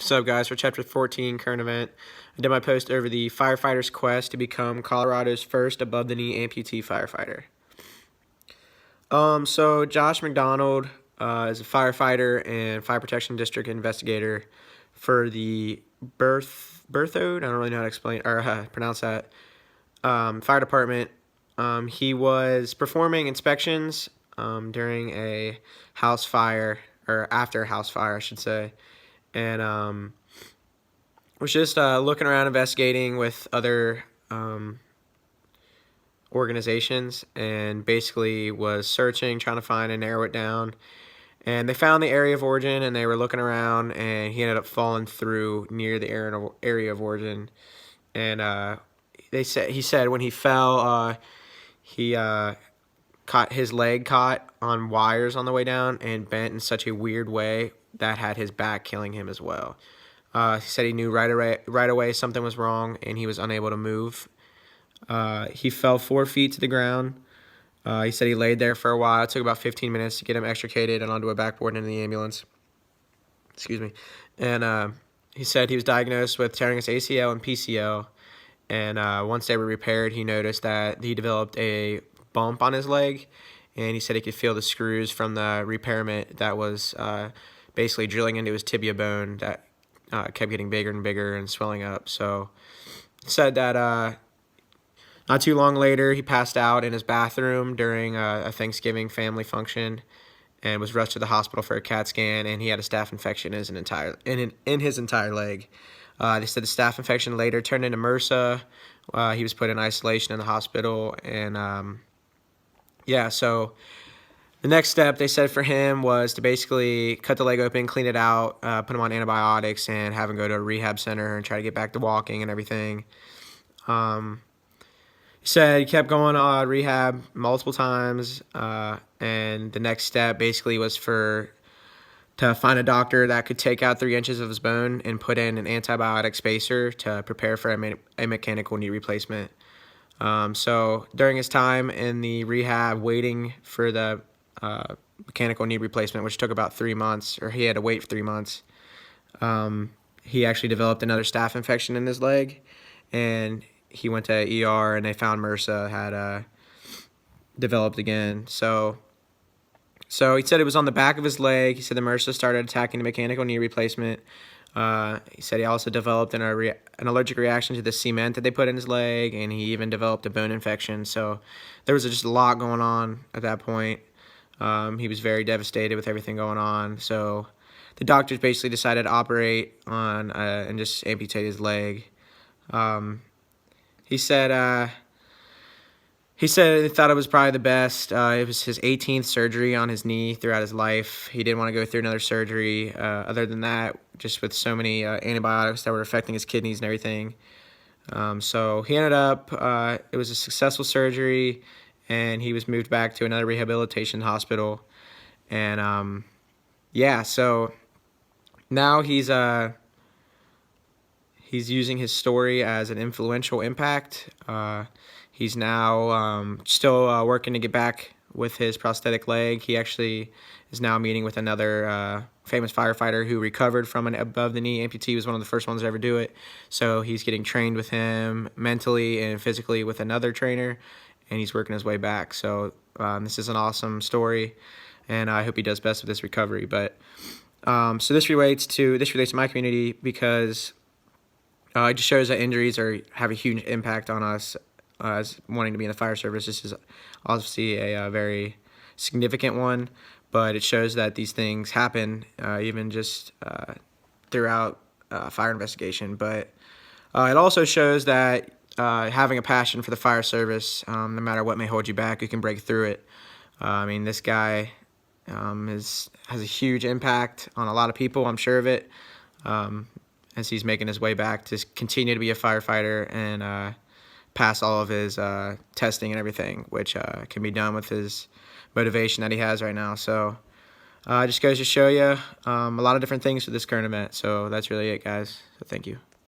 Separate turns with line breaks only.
What's up, guys? For Chapter 14 current event, I did my post over the firefighter's quest to become Colorado's first above-the-knee amputee firefighter. So Josh McDonald is a firefighter and fire protection district investigator for the Berthoud, I don't really know how to explain or pronounce that, fire department. He was performing inspections during a house fire, or after a house fire, I should say. And was just looking around, investigating with other organizations, and basically was searching, trying to find and narrow it down. And they found the area of origin, and they were looking around, and he ended up falling through near the area of origin. And he said when he fell, he caught his leg caught on wires on the way down and bent in such a weird way that had his back killing him as well. He said he knew right away something was wrong, and he was unable to move. He fell 4 feet to the ground. He said he laid there for a while. It took about 15 minutes to get him extricated and onto a backboard into the ambulance. Excuse me. And he said he was diagnosed with tearing his ACL and PCL. And once they were repaired, he noticed that he developed a bump on his leg. And he said he could feel the screws from the repairment that was basically drilling into his tibia bone that kept getting bigger and bigger and swelling up. So he said that not too long later, he passed out in his bathroom during a Thanksgiving family function and was rushed to the hospital for a CAT scan, and he had a staph infection in his entire leg. They said the staph infection later turned into MRSA. He was put in isolation in the hospital, and yeah, so the next step they said for him was to basically cut the leg open, clean it out, put him on antibiotics, and have him go to a rehab center and try to get back to walking and everything. He said he kept going on rehab multiple times, and the next step basically was to find a doctor that could take out 3 inches of his bone and put in an antibiotic spacer to prepare for a mechanical knee replacement. So during his time in the rehab waiting for the mechanical knee replacement, which took about 3 months, or he had to wait for 3 months, he actually developed another staph infection in his leg, and he went to ER, and they found MRSA had developed again. So he said it was on the back of his leg. He said the MRSA started attacking the mechanical knee replacement. He said he also developed an allergic reaction to the cement that they put in his leg, and he even developed a bone infection. So there was just a lot going on at that point. He was very devastated with everything going on. So the doctors basically decided to operate on and just amputate his leg. He said he thought it was probably the best. It was his 18th surgery on his knee throughout his life. He didn't want to go through another surgery. Other than that, just with so many antibiotics that were affecting his kidneys and everything. So he ended up, it was a successful surgery, and he was moved back to another rehabilitation hospital. And yeah, so now he's using his story as an influential impact. He's now still working to get back with his prosthetic leg. He actually is now meeting with another famous firefighter who recovered from an above-the-knee amputee. He was one of the first ones to ever do it. So he's getting trained with him mentally and physically with another trainer, and he's working his way back. So this is an awesome story, and I hope he does best with this recovery. But so this relates to my community because it just shows that injuries have a huge impact on us as wanting to be in the fire service. This is obviously a very significant one, but it shows that these things happen even just throughout fire investigation. But it also shows that having a passion for the fire service, no matter what may hold you back, you can break through it. I mean, this guy has a huge impact on a lot of people, I'm sure of it, as he's making his way back to continue to be a firefighter and pass all of his testing and everything, which can be done with his motivation that he has right now. So it just goes to show you a lot of different things for this current event. So that's really it, guys. So thank you.